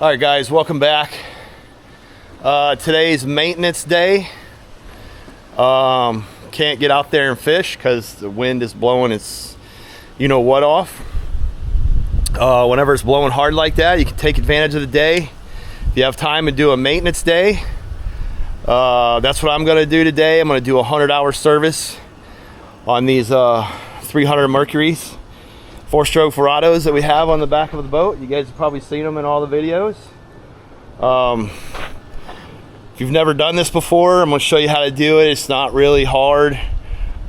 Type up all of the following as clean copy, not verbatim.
All right, guys, welcome back. Today's maintenance day. Can't get out there and fish because the wind is blowing its you know what off. Whenever it's blowing hard like that, you can take advantage of the day. If you have time to do a maintenance day, that's what I'm going to do today. I'm going to do a 100-hour service on these 300 Mercuries, 4-stroke Verados that we have on the back of the boat. You guys have probably seen them in all the videos. If you've never done this before, I'm going to show you how to do it. It's not really hard,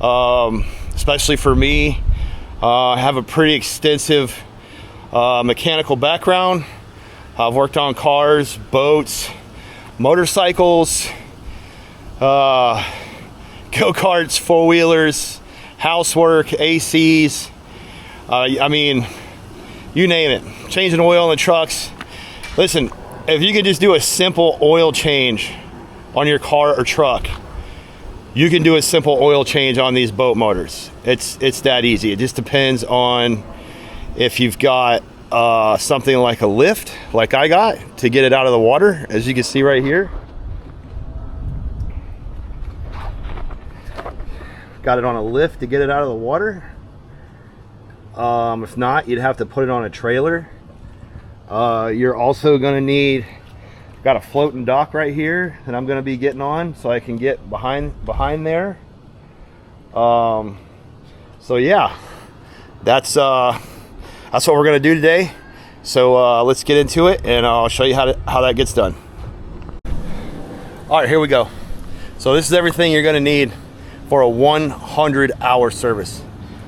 especially for me. I have a pretty extensive mechanical background. I've worked on cars, boats, motorcycles, go-karts, four-wheelers, housework, ACs. I mean, you name it. Changing oil in the trucks. Listen, if you could just do a simple oil change on your car or truck, you can do a simple oil change on these boat motors. It's that easy. It just depends on if you've got something like a lift, like I got, to get it out of the water, as you can see right here. Got it on a lift to get it out of the water. If not, you'd have to put it on a trailer. You're also going to need, got a floating dock right here that I'm going to be getting on so I can get behind there. So yeah, that's what we're going to do today. So let's get into it, and I'll show you how that gets done. All right, here we go. So this is everything you're going to need for a 100-hour service.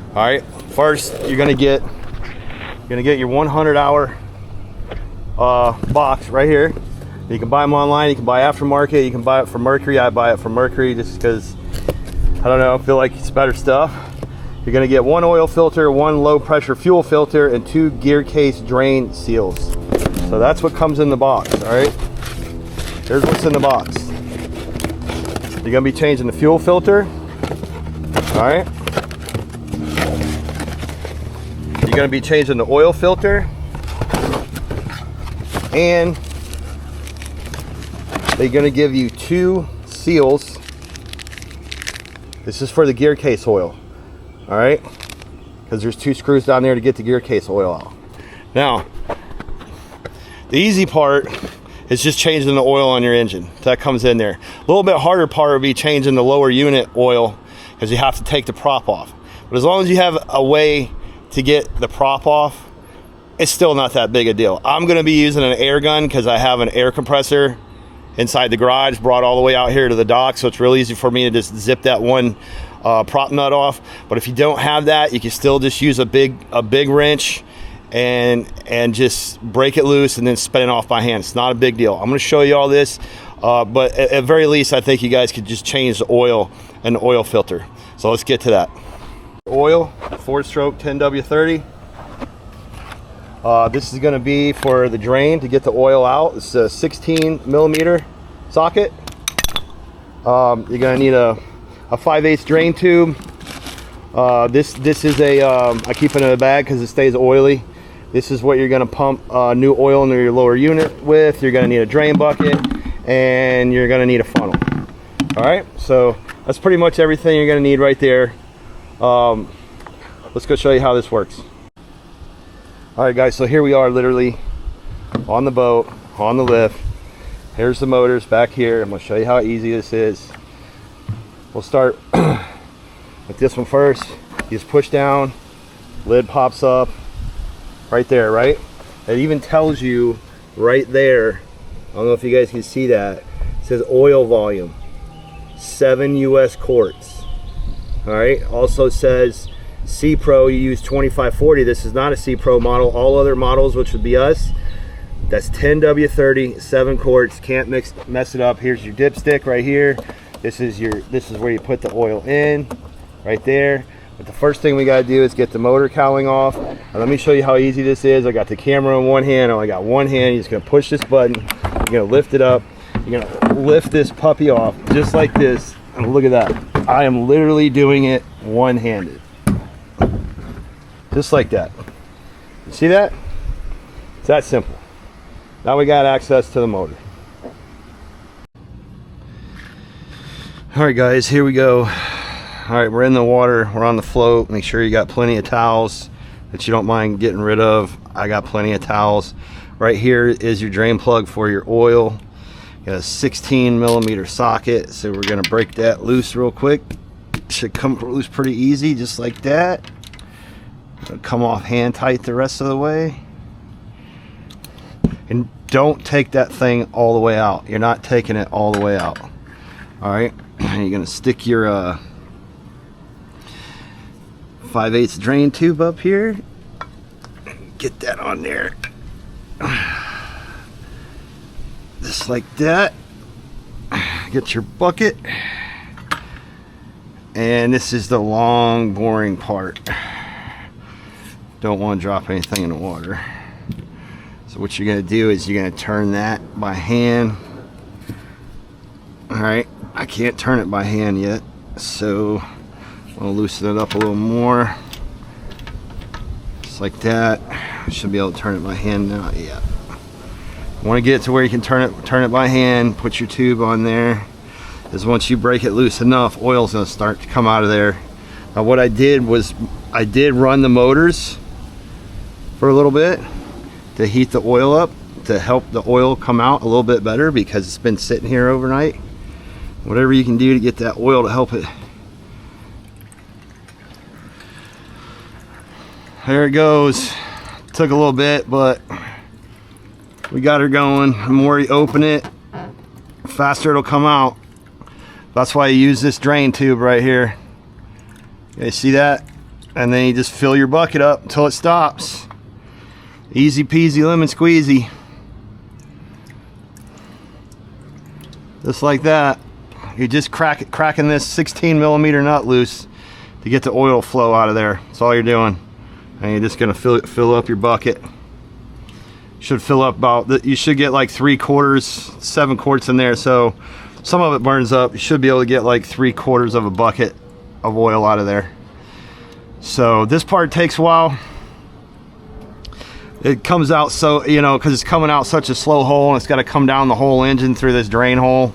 All right, first you're gonna get your 100-hour box right here. You can buy them online, you can buy aftermarket, you can buy it from Mercury. I buy it from Mercury just because, I don't know, I feel like it's better stuff. You're gonna get one oil filter, one low pressure fuel filter, and 2 gear case drain seals. So that's what comes in the box. All right, here's what's in the box. You're gonna be changing the fuel filter. All right, you're going to be changing the oil filter, and they're going to give you 2 seals. This is for the gear case oil, all right, because there's 2 screws down there to get the gear case oil out. Now, the easy part is just changing the oil on your engine. That comes in there. A little bit harder part would be changing the lower unit oil, because you have to take the prop off. But as long as you have a way to get the prop off, it's still not that big a deal. I'm going to be using an air gun because I have an air compressor inside the garage brought all the way out here to the dock, so it's really easy for me to just zip that one prop nut off. But if you don't have that, you can still just use a big wrench and just break it loose and then spin it off by hand. It's not a big deal. I'm going to show you all this, but at very least, I think you guys could just change the oil and the oil filter. So let's get to that. Oil, 4-stroke 10W30. This is going to be for the drain to get the oil out. It's a 16mm socket. You're going to need a 5/8 drain tube. This is a I keep it in a bag because it stays oily. This is what you're going to pump new oil into your lower unit with. You're going to need a drain bucket, and you're going to need a funnel. All right, so that's pretty much everything you're going to need right there. Let's go show you how this works. All right, guys, so here we are, literally on the boat, on the lift. Here's the motors back here. I'm going to show you how easy this is. We'll start with this one first. You just push down, lid pops up right there, right? It even tells you right there, I don't know if you guys can see that, it says oil volume, 7 US quarts. All right, also says C Pro, you use 2540. This is not a C Pro model. All other models, which would be us, that's 10W30, 7 quarts. Can't mess it up. Here's your dipstick right here. This is where you put the oil in, right there. But the first thing we got to do is get the motor cowling off. And let me show you how easy this is. I got the camera in one hand. I only got one hand. You're just going to push this button. You're going to lift it up. You're going to lift this puppy off just like this. And look at that. I am literally doing it one-handed. Just like that. You see that? It's that simple. Now we got access to the motor. All right guys, here we go. All right, we're in the water, we're on the float. Make sure you got plenty of towels that you don't mind getting rid of. I got plenty of towels. Right here is your drain plug for your oil. Got a 16mm socket, so we're gonna break that loose real quick. Should come loose pretty easy, just like that. It'll come off hand tight the rest of the way. And don't take that thing all the way out. You're not taking it all the way out. All right, and you're gonna stick your 5/8 drain tube up here. Get that on there. Just like that. Get your bucket. And this is the long boring part. Don't want to drop anything in the water. So what you're going to do is you're going to turn that by hand. Alright, I can't turn it by hand yet, so I'll loosen it up a little more. Just like that. I should be able to turn it by hand now. Yeah. Want to get it to where you can turn it by hand. Put your tube on there. Because once you break it loose enough, oil's going to start to come out of there. Now what I did was I did run the motors for a little bit to heat the oil up, to help the oil come out a little bit better, because it's been sitting here overnight. Whatever you can do to get that oil to help it. There it goes. Took a little bit, but we got her going. The more you open it, the faster it'll come out. That's why you use this drain tube right here. You see that? And then you just fill your bucket up until it stops. Easy peasy lemon squeezy. Just like that. You're just cracking this 16mm nut loose to get the oil flow out of there. That's all you're doing. And you're just gonna fill up your bucket. Should fill up about, you should get like 3/4, 7 quarts in there. So some of it burns up. You should be able to get like 3/4 of a bucket of oil out of there. So this part takes a while. It comes out, so you know, because it's coming out such a slow hole, and it's got to come down the whole engine through this drain hole.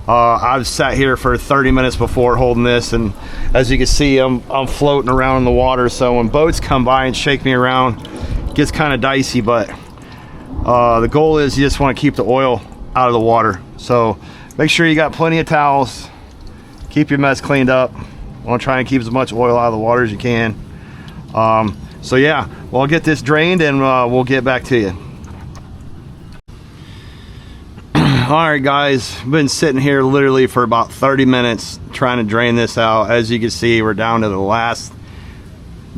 I've sat here for 30 minutes before holding this, and as you can see, I'm floating around in the water. So when boats come by and shake me around, it gets kind of dicey. But the goal is you just want to keep the oil out of the water. So make sure you got plenty of towels. Keep your mess cleaned up. Want to try and keep as much oil out of the water as you can. So yeah, well, I'll get this drained and we'll get back to you. Alright guys, been sitting here literally for about 30 minutes trying to drain this out. As you can see, we're down to the last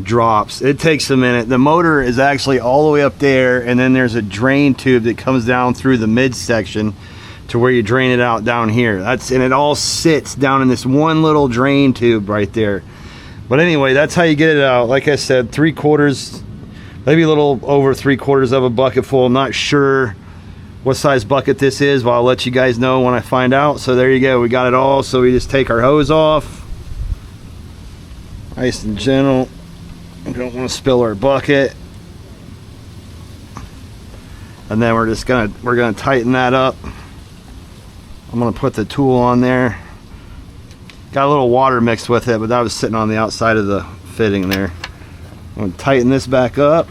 drops. It takes a minute. The motor is actually all the way up there, and then there's a drain tube that comes down through the midsection to where you drain it out down here. And it all sits down in this one little drain tube right there. But anyway, that's how you get it out. Like I said, 3/4, maybe a little over 3/4 of a bucket full. I'm not sure what size bucket this is, but I'll let you guys know when I find out. So there you go, we got it all. So we just take our hose off, nice and gentle. We don't want to spill our bucket. And then we're gonna tighten that up. I'm gonna put the tool on there. Got a little water mixed with it, but that was sitting on the outside of the fitting there. I'm gonna tighten this back up.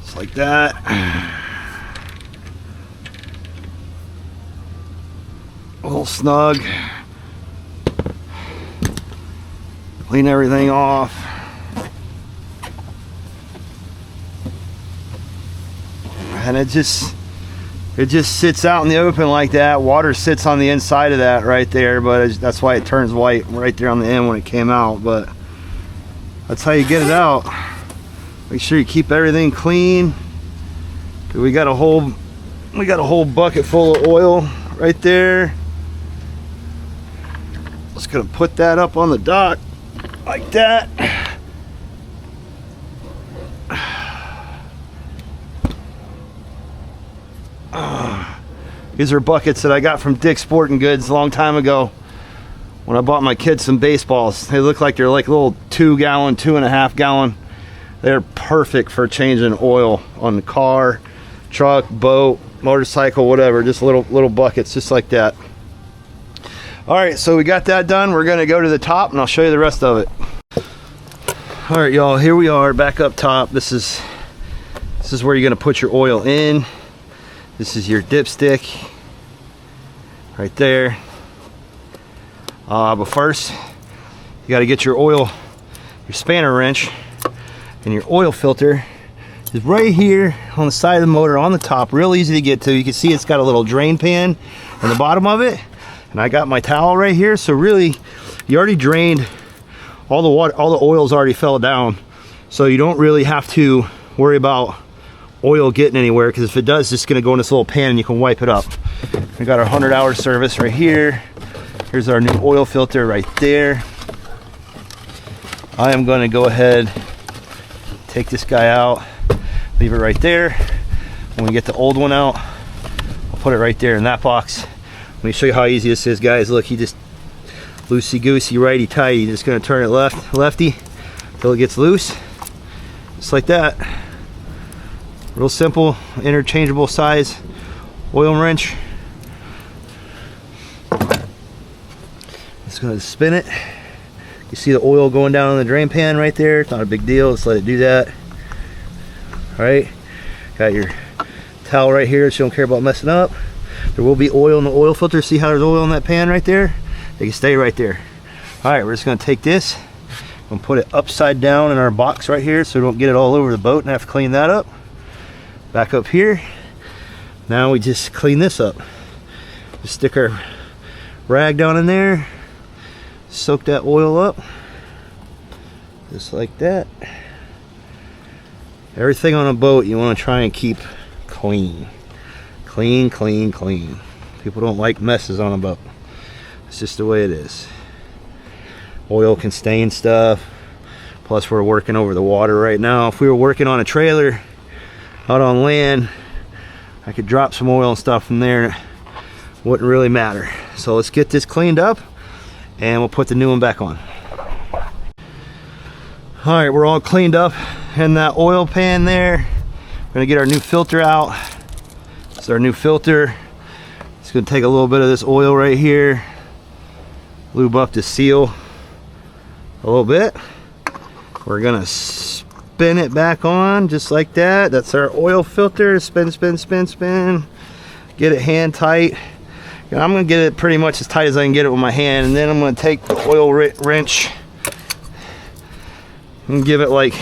Just like that. A little snug. Clean everything off. And it just sits out in the open like that. Water sits on the inside of that right there, but that's why it turns white right there on the end when it came out. But that's how you get it out. Make sure you keep everything clean. We got a whole bucket full of oil right there. Just gonna put that up on the dock like that. These are buckets that I got from Dick's Sporting Goods a long time ago. when I bought my kids some baseballs. They look like they're like little 2-gallon, 2.5-gallon. They're perfect for changing oil on the car, truck, boat, motorcycle, whatever. Just little buckets just like that. All right, so we got that done. We're gonna go to the top and I'll show you the rest of it. All right, y'all, here we are back up top. This is where you're gonna put your oil in. This is your dipstick right there. But first, you gotta get your oil, your spanner wrench, and your oil filter is right here on the side of the motor on the top. Real easy to get to. You can see it's got a little drain pan on the bottom of it. And I got my towel right here. So really, you already drained all the water, all the oil's already fell down, so you don't really have to worry about oil getting anywhere, because if it does, it's going to go in this little pan and you can wipe it up. We got our 100-hour service right here. Here's our new oil filter right there. I am going to go ahead, take this guy out, leave it right there. When we get the old one out, I'll put it right there in that box. Let me show you how easy this is, guys. Look, you just loosey-goosey, righty-tighty. You're just going to turn it lefty until it gets loose. Just like that. Real simple, interchangeable size oil wrench. Just going to spin it. You see the oil going down in the drain pan right there. It's not a big deal. Just let it do that. All right. Got your towel right here so you don't care about messing up. There will be oil in the oil filter. See how there's oil in that pan right there? They can stay right there. All right, we're just gonna take this and put it upside down in our box right here so we don't get it all over the boat and have to clean that up. Back up here. Now we just clean this up. Just stick our rag down in there, soak that oil up, just like that. Everything on a boat you wanna try and keep clean. Clean, clean, clean. People don't like messes on a boat. It's just the way it is. Oil can stain stuff. Plus we're working over the water right now. If we were working on a trailer out on land, I could drop some oil and stuff from there. It wouldn't really matter. So let's get this cleaned up and we'll put the new one back on. All right, we're all cleaned up in that oil pan there. We're gonna get our new filter out. This is our new filter. It's gonna take a little bit of this oil right here, lube up the seal a little bit. We're gonna spin it back on just like that. That's our oil filter. Spin, spin, spin, spin. Get it hand tight. And I'm gonna get it pretty much as tight as I can get it with my hand, and then I'm gonna take the oil wrench and give it like,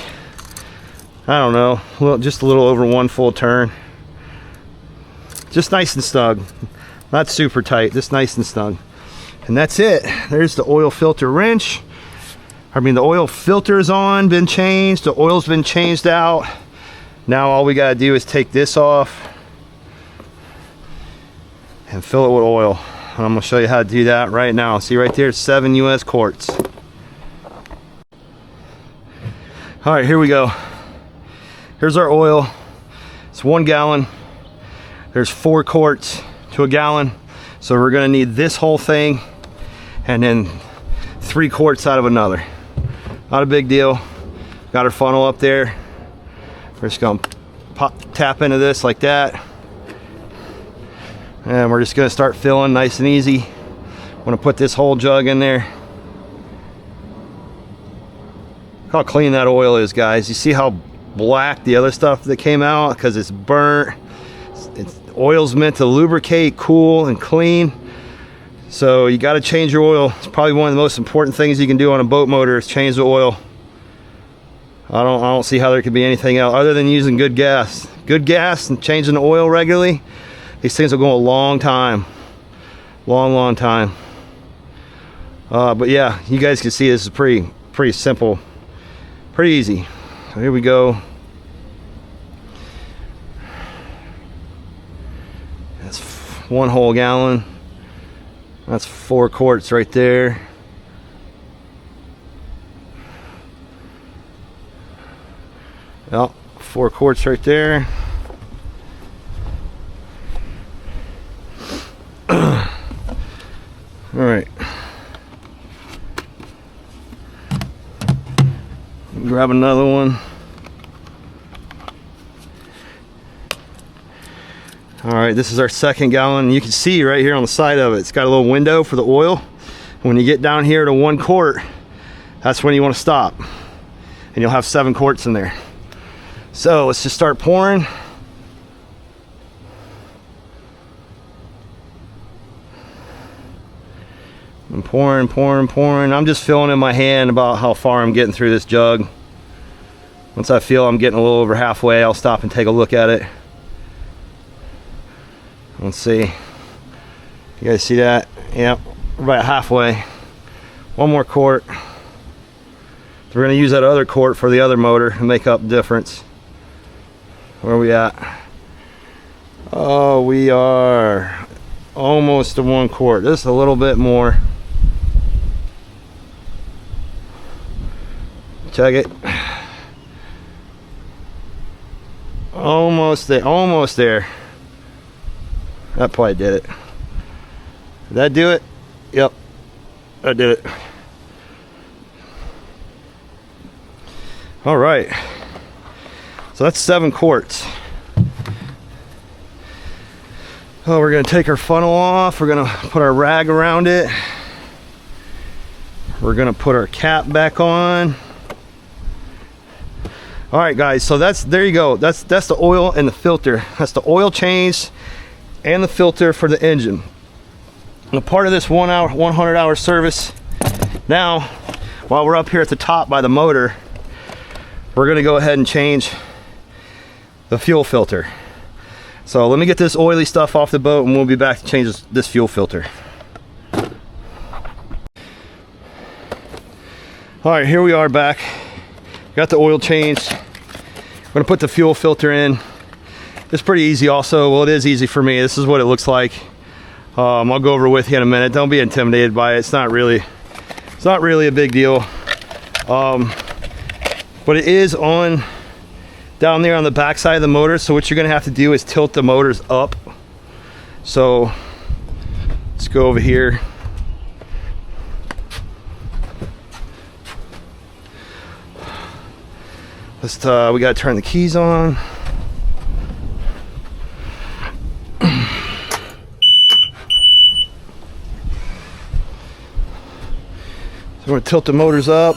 I don't know, well, just a little over 1 full turn. Just nice and snug. Not super tight, just nice and snug. And that's it. There's the oil filter wrench. I mean, the oil filter's on, been changed. The oil's been changed out. Now all we gotta do is take this off and fill it with oil. And I'm gonna show you how to do that right now. See right there, 7 US quarts. All right, here we go. Here's our oil. It's 1 gallon. There's 4 quarts to a gallon. So we're gonna need this whole thing and then 3 quarts out of another. Not a big deal. Got our funnel up there. We're just gonna tap into this like that. And we're just gonna start filling nice and easy. I'm gonna put this whole jug in there. Look how clean that oil is, guys. You see how black the other stuff that came out? Because it's burnt. Oil's meant to lubricate, cool, and clean. So you got to change your oil. It's probably one of the most important things you can do on a boat motor is change the oil. I don't see how there could be anything else other than using good gas. Good gas and changing the oil regularly. These things will go a long time. Long time. But yeah, you guys can see this is pretty simple. Pretty easy. So here we go. That's 1 whole gallon. That's 4 quarts right there. Yep, 4 quarts right there. All right. grab another one. All right, this is our 2nd gallon. You can see right here on the side of it, it's got a little window for the oil. When you get down here to 1 quart, that's when you want to stop. And you'll have 7 quarts in there. So let's just start pouring. I'm pouring, pouring, pouring. I'm just feeling in my hand about how far I'm getting through this jug. Once I feel I'm getting a little over halfway, I'll stop and take a look at it. Let's see. You guys see that? Yep, we're about halfway. 1 more quart. We're gonna use that other quart for the other motor to make up the difference. Where are we at? Oh, we are almost to 1 quart. Just a little bit more. Check it. Almost there, almost there. That probably did it. Did that do it? Yep, that did it. All right, so that's 7 quarts. Oh, we're gonna take our funnel off. We're gonna put our rag around it. We're gonna put our cap back on. All right, guys, so there you go. That's the oil and the filter. That's the oil change and the filter for the engine. And a part of this 100-hour service. Now, while we're up here at the top by the motor, we're gonna go ahead and change the fuel filter. So let me get this oily stuff off the boat and we'll be back to change this fuel filter. All right, here we are back. Got the oil changed. I'm gonna put the fuel filter in. It's pretty easy also. Well, it is easy for me. This is what it looks like. I'll go over with you in a minute. Don't be intimidated by it. It's not really a big deal. But it is on down there on the back side of the motor. So what you're gonna have to do is tilt the motors up. So let's go over here. We gotta turn the keys on. So we're gonna tilt the motors up.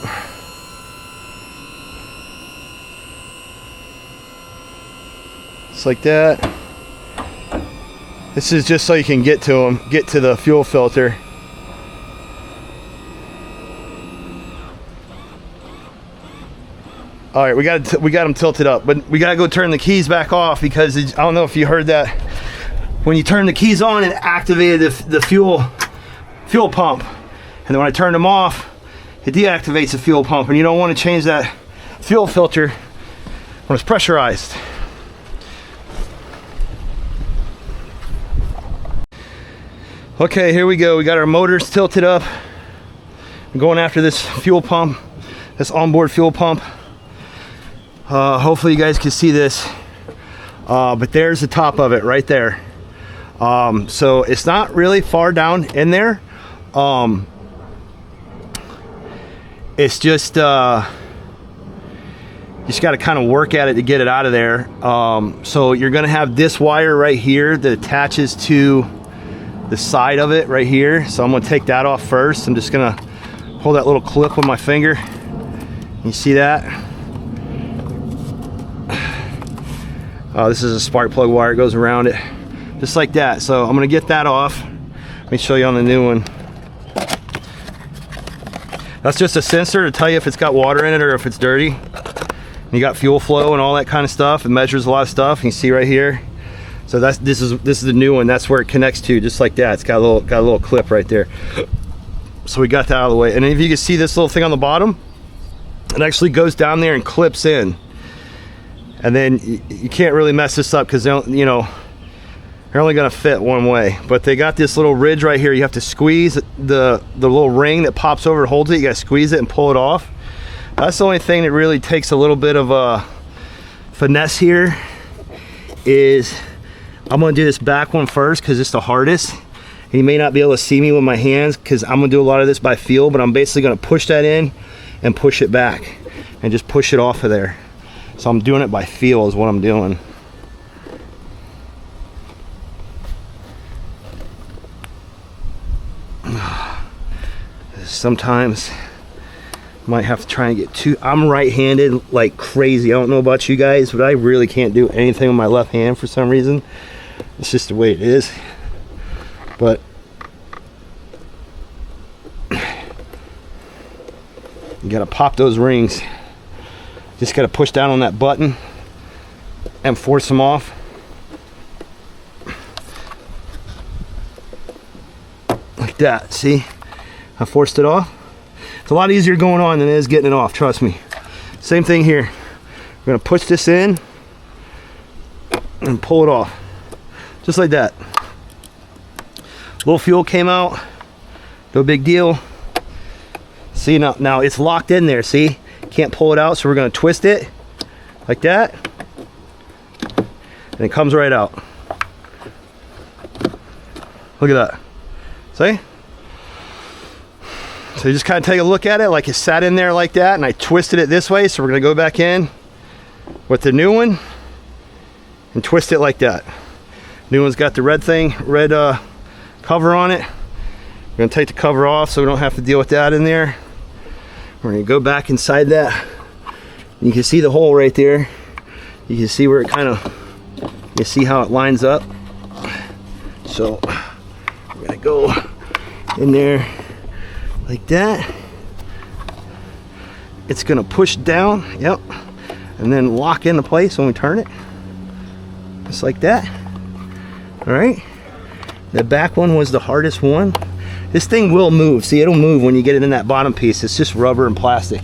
Just like that. This is just so you can get to them, get to the fuel filter. All right, we got them tilted up, but we gotta go turn the keys back off because I don't know if you heard that. When you turn the keys on, it activated the fuel pump, and then when I turned them off, it deactivates the fuel pump, and you don't want to change that fuel filter when it's pressurized. Okay, here we go. We got our motors tilted up. I'm going after this fuel pump, this onboard fuel pump. Hopefully you guys can see this, but there's the top of it right there. So it's not really far down in there. It's just you just got to kind of work at it to get it out of there. So you're gonna have this wire right here that attaches to the side of it right here. So I'm gonna take that off first. I'm just gonna hold that little clip with my finger. You see that? This is a spark plug wire, it goes around it just like that. So I'm gonna get that off. Let me show you on the new one. That's just a sensor to tell you if it's got water in it or if it's dirty. You got fuel flow and all that kind of stuff. It measures a lot of stuff. You can see right here. So this is the new one. That's where it connects to, just like that. It's got a little clip right there. So we got that out of the way. And if you can see this little thing on the bottom, it actually goes down there and clips in. And then you can't really mess this up because they're only gonna fit one way. But they got this little ridge right here. You have to squeeze the little ring that pops over and holds it. You gotta squeeze it and pull it off. That's the only thing that really takes a little bit of a finesse here. Is I'm gonna do this back one first because it's the hardest. And you may not be able to see me with my hands because I'm gonna do a lot of this by feel, but I'm basically gonna push that in and push it back. and just push it off of there. So I'm doing it by feel is what I'm doing. Sometimes might have to try and get two. I'm right-handed like crazy. I don't know about you guys, but I really can't do anything with my left hand for some reason. It's just the way it is. But you gotta pop those rings. Just gotta push down on that button and force them off. Like that, see? I forced it off. It's a lot easier going on than it is getting it off, trust me. Same thing here. We're gonna push this in and pull it off. Just like that. Little fuel came out, no big deal. See, now it's locked in there, see? Can't pull it out, so we're gonna twist it like that. And it comes right out. Look at that. See? So you just kind of take a look at it like it sat in there like that, and I twisted it this way, so we're gonna go back in with the new one and twist it like that. New one's got the red cover on it. We're gonna take the cover off so we don't have to deal with that in there. We're gonna go back inside that. You can see the hole right there. You can see where it you see how it lines up. So we're gonna go in there like that. It's gonna push down, yep, and then lock into place when we turn it, just like that. All right, the back one was the hardest one. This thing will move, see, it'll move when you get it in that bottom piece. It's just rubber and plastic.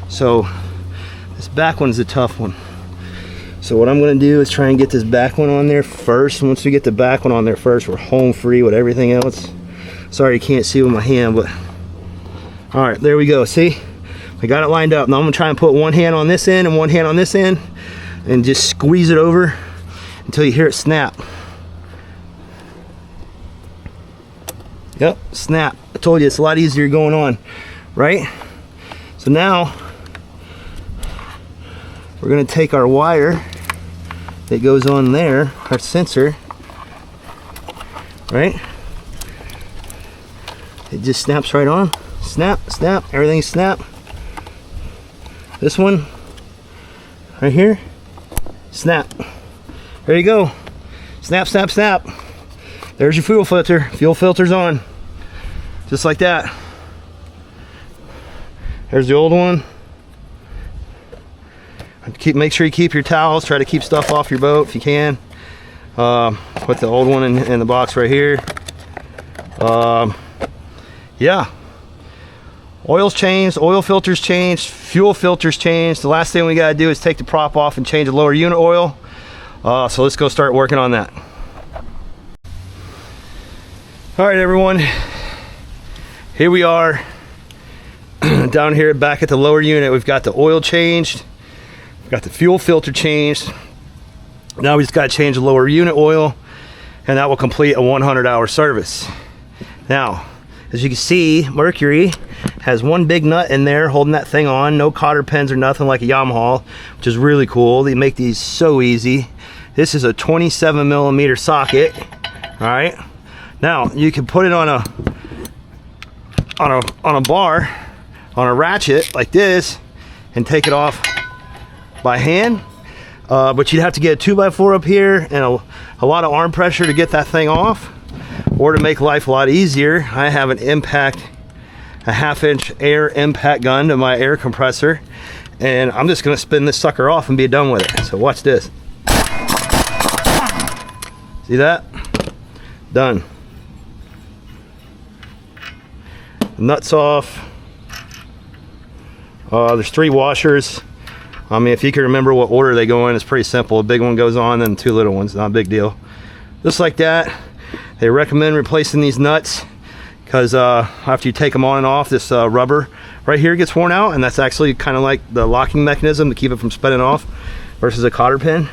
So this back one's the tough one. So what I'm gonna do is try and get this back one on there first. Once we get the back one on there first, we're home free with everything else. Sorry you can't see with my hand, but all right, there we go. See, I got it lined up. Now I'm gonna try and put one hand on this end and one hand on this end and just squeeze it over until you hear it snap. Yep, snap. I told you it's a lot easier going on, right? So now we're gonna take our wire that goes on there, our sensor, right? It just snaps right on. Snap, snap, everything snap. This one right here, snap. There you go. Snap, snap, snap. There's your fuel filter. Fuel filter's on. Just like that. There's the old one. Make sure you keep your towels. Try to keep stuff off your boat if you can. Put the old one in the box right here. Yeah. Oil's changed, oil filter's changed, fuel filter's changed. The last thing we gotta do is take the prop off and change the lower unit oil. So let's go start working on that. All right, everyone. Here we are down here back at the lower unit. We've got the oil changed. We've got the fuel filter changed. Now we just gotta change the lower unit oil, and that will complete a 100-hour service. Now, as you can see, Mercury has one big nut in there holding that thing on. No cotter pins or nothing like a Yamaha, which is really cool. They make these so easy. This is a 27mm socket. All right. Now you can put it on a bar, on a ratchet like this, and take it off by hand. But you'd have to get a 2x4 up here and a lot of arm pressure to get that thing off. Or to make life a lot easier, I have an impact, a 1/2-inch air impact gun to my air compressor, and I'm just gonna spin this sucker off and be done with it. So watch this. See that? Done. Nuts off. There's 3 washers. I mean, if you can remember what order they go in, it's pretty simple. A big one goes on, and 2 little ones, not a big deal. Just like that. They recommend replacing these nuts because after you take them on and off, this rubber right here gets worn out, and that's actually kind of like the locking mechanism to keep it from spinning off versus a cotter pin.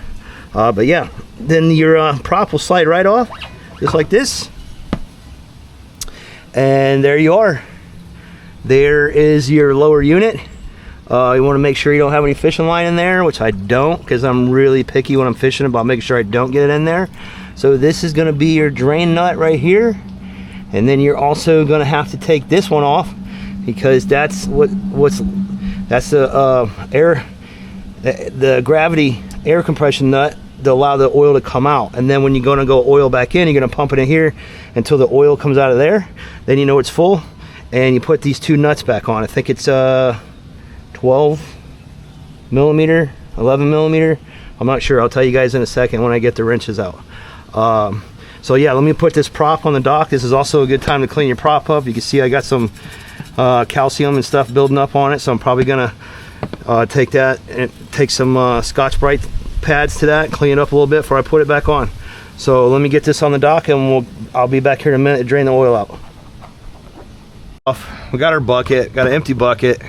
But yeah, then your prop will slide right off just like this, and there you are. There is your lower unit. You want to make sure you don't have any fishing line in there, which I don't, because I'm really picky when I'm fishing about making sure I don't get it in there. So this is going to be your drain nut right here, and then you're also going to have to take this one off, because that's the gravity air compression nut to allow the oil to come out. And then when you're going to go oil back in, you're going to pump it in here until the oil comes out of there. Then you know it's full, and you put these two nuts back on. I think it's 12 millimeter, 11 millimeter. I'm not sure. I'll tell you guys in a second when I get the wrenches out. So yeah, let me put this prop on the dock. This is also a good time to clean your prop up. You can see I got some calcium and stuff building up on it, so I'm probably gonna take that and take some Scotch-Brite pads to that, clean it up a little bit before I put it back on. So let me get this on the dock, and I'll be back here in a minute to drain the oil out. We got our bucket, got an empty bucket.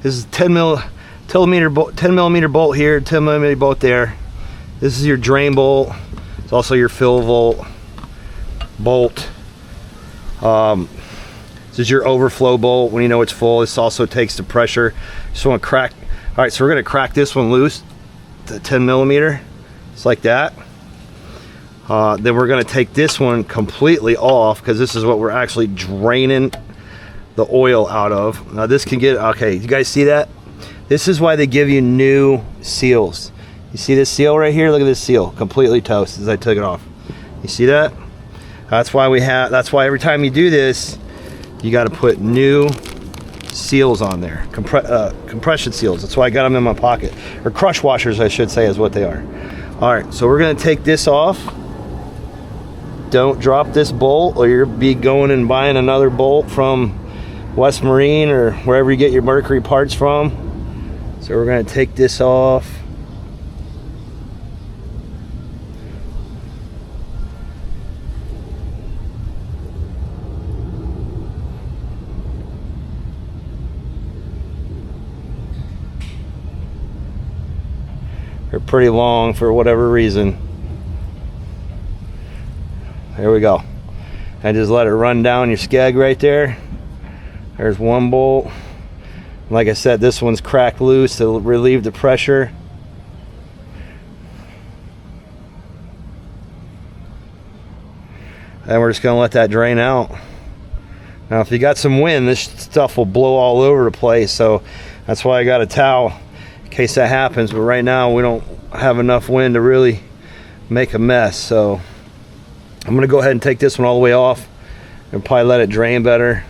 This is 10 millimeter bolt here, 10 millimeter bolt there. This is your drain bolt. It's also your fill bolt. This is your overflow bolt when you know it's full. This also takes the pressure. Just want to crack. All right, so we're going to crack this one loose, the 10 millimeter, just like that. Then we're going to take this one completely off, because this is what we're actually draining the oil out of. Now this can get, okay, you guys see that? This is why they give you new seals. You see this seal right here? Look at this seal, completely toast as I took it off. You see that? That's why every time you do this, you got to put new seals on there, compression seals. That's why I got them in my pocket, or crush washers I should say is what they are. All right, so we're going to take this off. Don't drop this bolt, or you'll be going and buying another bolt from West Marine or wherever you get your Mercury parts from. So we're going to take this off. They're pretty long for whatever reason. There we go. And just let it run down your skeg right there. There's one bolt. Like I said, this one's cracked loose to relieve the pressure. And we're just going to let that drain out. Now if you got some wind, this stuff will blow all over the place, so that's why I got a towel in case that happens. But right now we don't have enough wind to really make a mess, so I'm going to go ahead and take this one all the way off and probably let it drain better.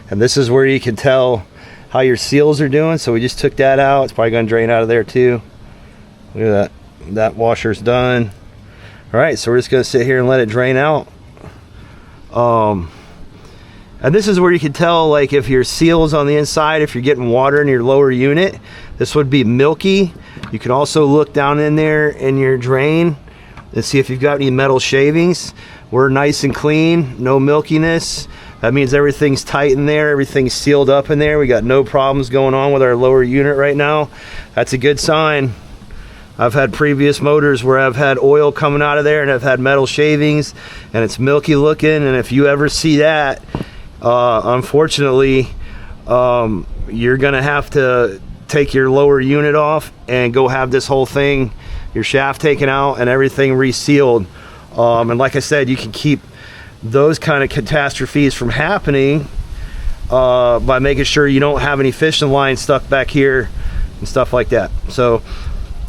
And this is where you can tell how your seals are doing. So we just took that out. It's probably going to drain out of there too. Look at that. That washer's done. All right, so we're just going to sit here and let it drain out. And this is where you can tell, like, if your seal's on the inside, if you're getting water in your lower unit, this would be milky. You can also look down in there in your drain and see if you've got any metal shavings. We're nice and clean, no milkiness. That means everything's tight in there, everything's sealed up in there. We got no problems going on with our lower unit right now. That's a good sign. I've had previous motors where I've had oil coming out of there and I've had metal shavings and it's milky looking, and if you ever see that, unfortunately, you're gonna have to take your lower unit off and go have this whole thing, your shaft taken out and everything resealed. And like I said, you can keep those kind of catastrophes from happening by making sure you don't have any fishing line stuck back here and stuff like that. So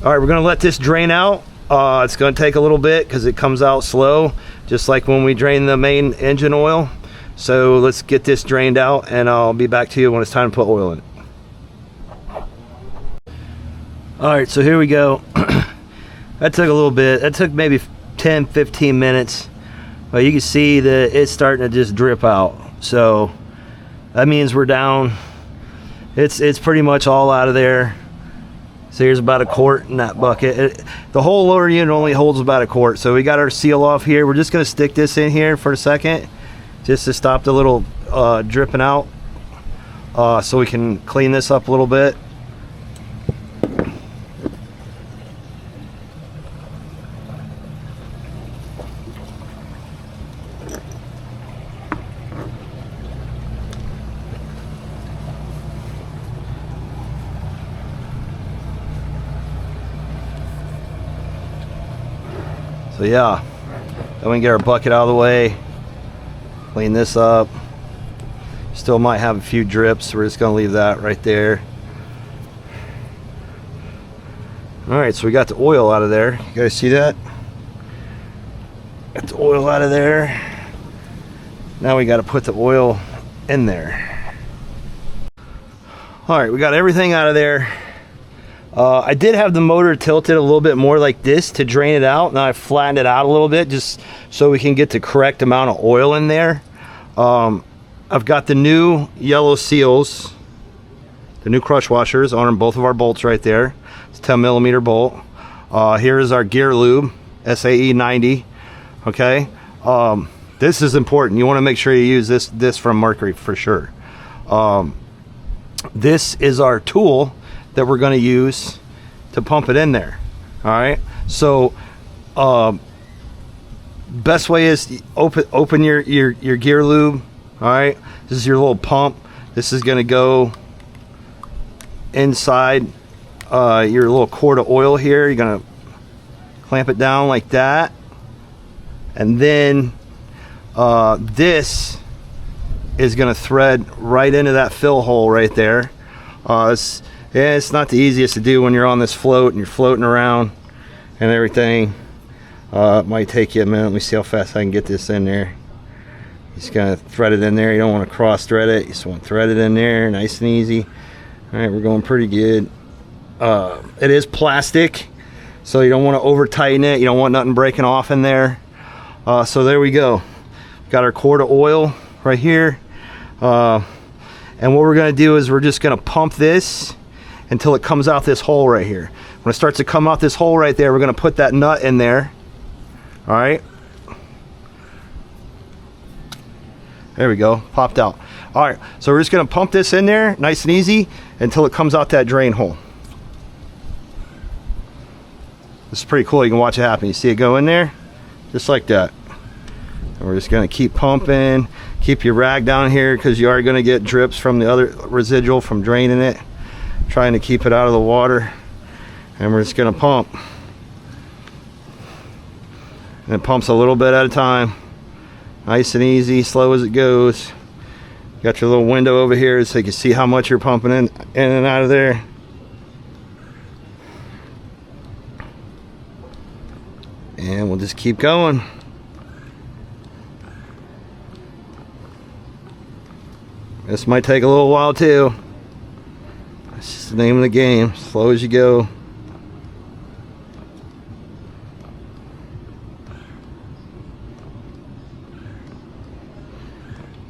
all right, we're gonna let this drain out. It's gonna take a little bit because it comes out slow, just like when we drain the main engine oil. So let's get this drained out and I'll be back to you when it's time to put oil in it. All right, so here we go. That took a little bit. That took maybe 10-15 minutes. But you can see that it's starting to just drip out. So that means we're down. It's pretty much all out of there. So here's about a quart in that bucket. The whole lower unit only holds about a quart. So we got our seal off here. We're just gonna stick this in here for a second, just to stop the little dripping out, so we can clean this up a little bit. So yeah, then we can get our bucket out of the way, clean this up. Still might have a few drips, so we're just gonna leave that right there. All right, so we got the oil out of there. You guys see that? Got the oil out of there. Now we got to put the oil in there. All right, we got everything out of there. I did have the motor tilted a little bit more like this to drain it out. Now I flattened it out a little bit just so we can get the correct amount of oil in there. I've got the new yellow seals, the new crush washers on both of our bolts right there. It's 10 millimeter bolt. Here is our gear lube, SAE 90. Okay, this is important. You want to make sure you use this from Mercury for sure. This is our tool that we're going to use to pump it in there. All right, so best way is open your gear lube. All right, this is your little pump. This is going to go inside your little quart of oil here. You're going to clamp it down like that, and then this is going to thread right into that fill hole right there. It's not the easiest to do when you're on this float and you're floating around and everything. It might take you a minute. Let me see how fast I can get this in there. You just gotta thread it in there. You don't want to cross thread it. You just want to thread it in there, nice and easy. All right, we're going pretty good. It is plastic, so you don't want to over tighten it. You don't want nothing breaking off in there. So there we go. Got our quart of oil right here. And what we're going to do is we're just going to pump this until it comes out this hole right here. When it starts to come out this hole right there, we're going to put that nut in there. All right. There we go. Popped out. All right. So we're just going to pump this in there nice and easy until it comes out that drain hole. This is pretty cool. You can watch it happen. You see it go in there just like that. And we're just going to keep pumping. Keep your rag down here because you are going to get drips from the other residual from draining it. Trying to keep it out of the water. And we're just going to pump. And it pumps a little bit at a time. Nice and easy, slow as it goes. Got your little window over here so you can see how much you're pumping in and out of there. And we'll just keep going. This might take a little while too. That's just the name of the game. Slow as you go.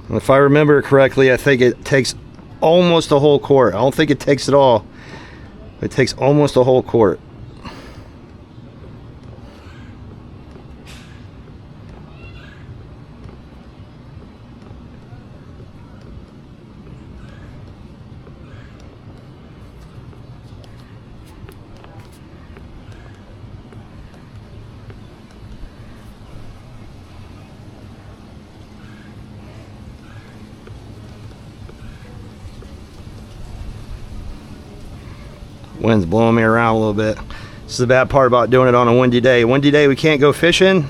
If I remember correctly, I think it takes almost a whole quart. I don't think it takes it all. It takes almost a whole quart. Wind's blowing me around a little bit. This is the bad part about doing it on a windy day. Windy day we can't go fishing.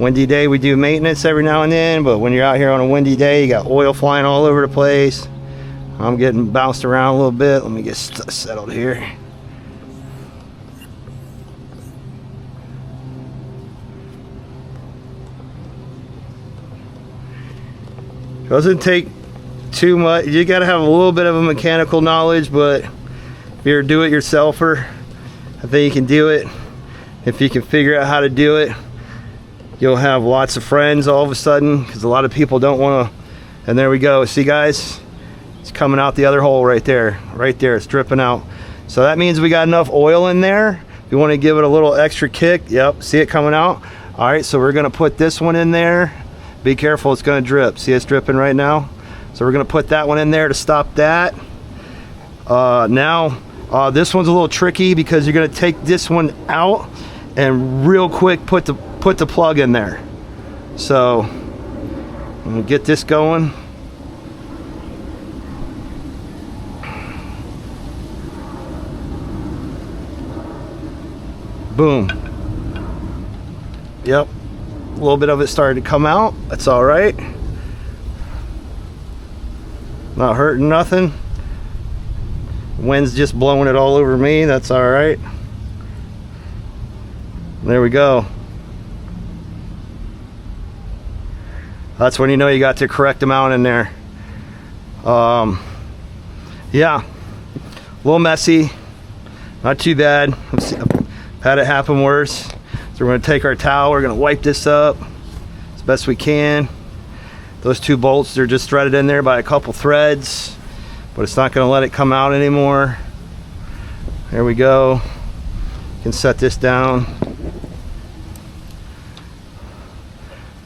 Windy day we do maintenance every now and then, but when you're out here on a windy day, you got oil flying all over the place. I'm getting bounced around a little bit. Let me get settled here. Doesn't take too much. You got to have a little bit of a mechanical knowledge, but if you're a do-it-yourselfer, I think you can do it. If you can figure out how to do it, you'll have lots of friends all of a sudden, because a lot of people don't want to. And there we go. See, guys, it's coming out the other hole right there. Right there, it's dripping out. So that means we got enough oil in there. If you want to give it a little extra kick, yep, see it coming out. All right, so we're going to put this one in there. Be careful, it's going to drip. See, it's dripping right now. So we're going to put that one in there to stop that. This one's a little tricky because you're going to take this one out and real quick put the plug in there. So I'm going to get this going. Boom. Yep, a little bit of it started to come out. That's all right. Not hurting nothing. Wind's just blowing it all over me. That's all right. There we go. That's when you know you got the correct amount in there. Yeah, a little messy, not too bad. I've had it happen worse. So we're going to take our towel, we're going to wipe this up as best we can. Those two bolts, they're just threaded in there by a couple threads, but it's not going to let it come out anymore. There we go. You can set this down.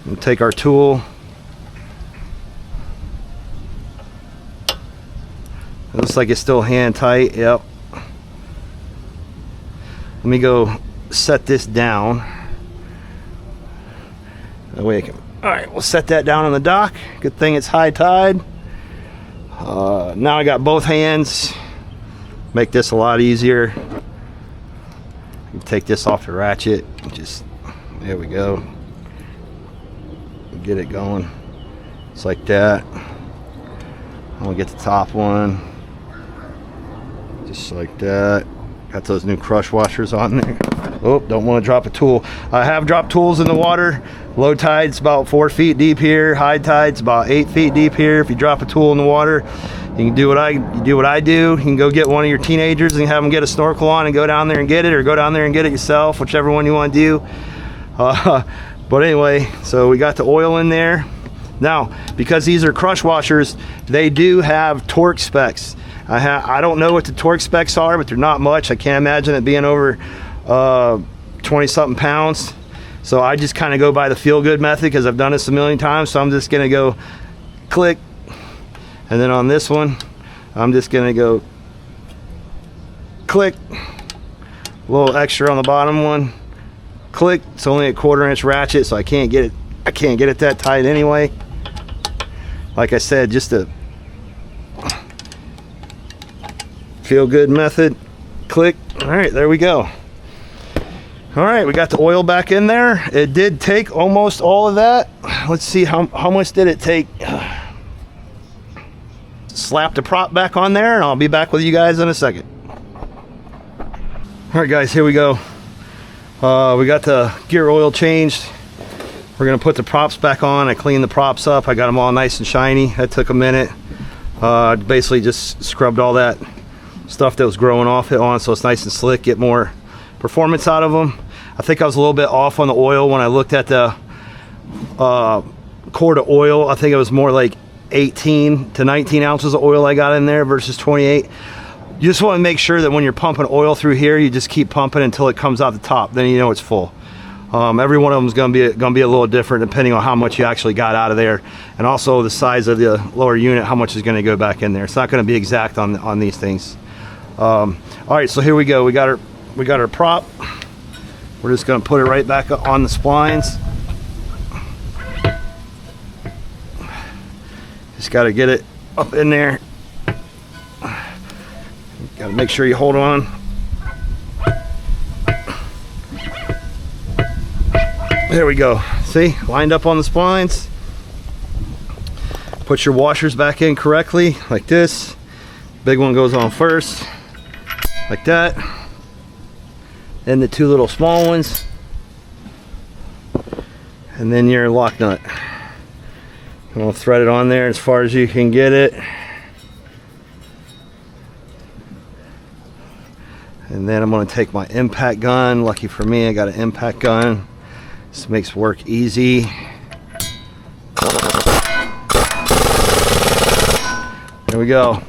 We'll take our tool. It looks like it's still hand tight. Yep. Let me go set this down. That way I can. All right, we'll set that down on the dock. Good thing it's high tide. Now I got both hands. Make this a lot easier. Take this off the ratchet. Just there we go. Get it going. It's like that. I'm gonna get the top one. Just like that. Got those new crush washers on there. Oh, don't want to drop a tool. I have dropped tools in the water. Low tide's about 4 feet deep here. High tide's about 8 feet deep here. If you drop a tool in the water, you can do what I do. You can go get one of your teenagers and have them get a snorkel on and go down there and get it, or go down there and get it yourself, whichever one you want to do. But anyway, so we got the oil in there. Now, because these are crush washers, they do have torque specs. I don't know what the torque specs are, but they're not much. I can't imagine it being over 20 something pounds. So I just kind of go by the feel good method because I've done this a million times. So I'm just gonna go click, and then on this one I'm just gonna go click, a little extra on the bottom one, click. It's only a 1/4 inch ratchet, so I can't get it that tight anyway. Like I said, just a feel good method. Click. All right, there we go. All right, we got the oil back in there. It did take almost all of that. Let's see, how much did it take? Slap the prop back on there, and I'll be back with you guys in a second. All right, guys, here we go. We got the gear oil changed. We're gonna put the props back on. I cleaned the props up. I got them all nice and shiny. That took a minute. Basically just scrubbed all that stuff that was growing off it on, so it's nice and slick, get more performance out of them. I think I was a little bit off on the oil when I looked at the quart of oil. I think it was more like 18 to 19 ounces of oil I got in there versus 28. You just want to make sure that when you're pumping oil through here, you just keep pumping until it comes out the top. Then you know it's full. Every one of them is going to be a little different depending on how much you actually got out of there, and also the size of the lower unit, how much is going to go back in there. It's not going to be exact on these things. All right, so here we go. We got our prop. We're just going to put it right back on the splines. Just got to get it up in there. Got to make sure you hold on. There we go. See, lined up on the splines. Put your washers back in correctly, like this. Big one goes on first, like that. Then the two little small ones, and then your lock nut. I'm gonna thread it on there as far as you can get it. And then I'm gonna take my impact gun. Lucky for me, I got an impact gun. This makes work easy. There we go.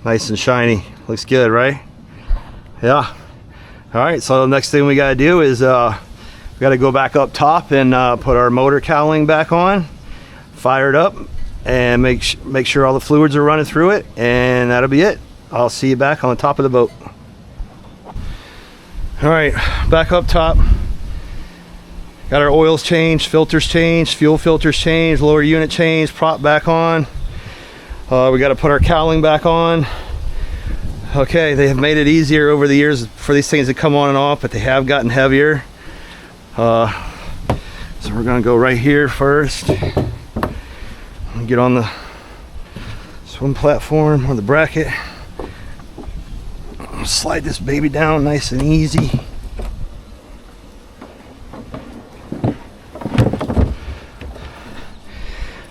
Nice and shiny. Looks good, right? Yeah. All right, so the next thing we gotta do is we gotta go back up top and put our motor cowling back on, fire it up, and make sure all the fluids are running through it, and that'll be it. I'll see you back on the top of the boat. All right, back up top. Got our oils changed, filters changed, fuel filters changed, lower unit changed, prop back on. We got to put our cowling back on. Okay, they have made it easier over the years for these things to come on and off, but they have gotten heavier. So we're gonna go right here first. Get on the swim platform or the bracket. Slide this baby down nice and easy.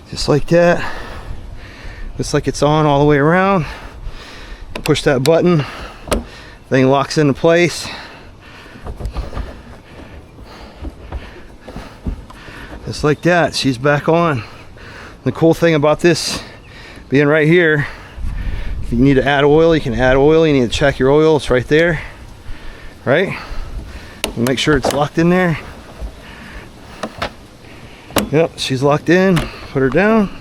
Just like that. Looks like it's on all the way around. Push that button, thing locks into place. Just like that, she's back on. The cool thing about this being right here, if you need to add oil, you can add oil. You need to check your oil, it's right there, right? And make sure it's locked in there. Yep, she's locked in. Put her down,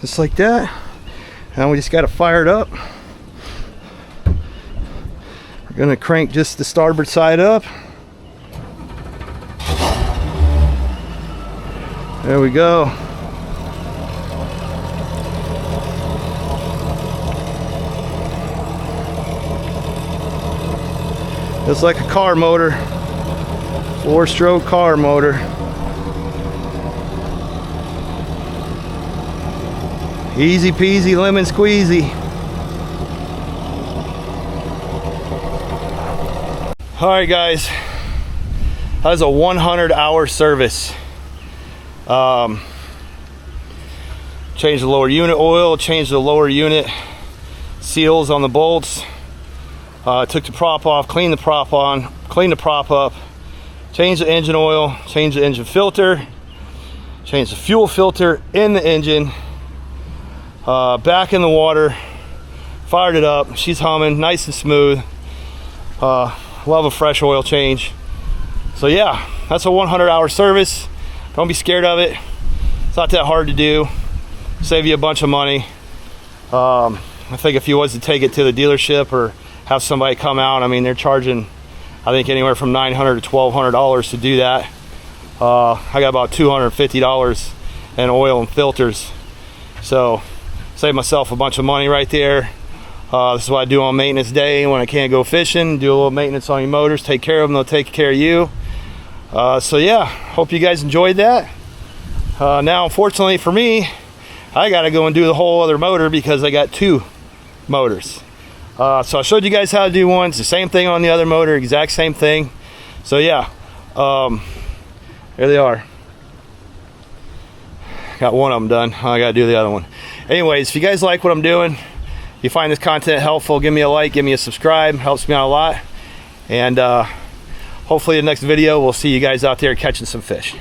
just like that. And we just got to fire it up. We're gonna crank just the starboard side up. There we go. Just like a car motor, 4-stroke car motor. Easy peasy lemon squeezy. All right, guys, that was a 100-hour service. Changed the lower unit oil, changed the lower unit seals on the bolts, took the prop off, cleaned the prop on, cleaned the prop up, changed the engine oil, changed the engine filter, changed the fuel filter in the engine, back in the water, fired it up. She's humming nice and smooth. Love a fresh oil change. So yeah, that's a 100-hour service. Don't be scared of it. It's not that hard to do. Save you a bunch of money. I think if you was to take it to the dealership or have somebody come out, I mean, they're charging, I think, anywhere from $900 to $1,200 to do that. I got about $250 in oil and filters. So save myself a bunch of money right there. This is what I do on maintenance day when I can't go fishing. Do a little maintenance on your motors, take care of them, they'll take care of you. So yeah, hope you guys enjoyed that. Now, unfortunately for me, I gotta go and do the whole other motor because I got 2 motors. So I showed you guys how to do one. It's the same thing on the other motor, exact same thing. So yeah, there they are. Got one of them done. I gotta do the other one. Anyways, if you guys like what I'm doing, you find this content helpful, give me a like, give me a subscribe, helps me out a lot. And hopefully the next video we'll see you guys out there catching some fish.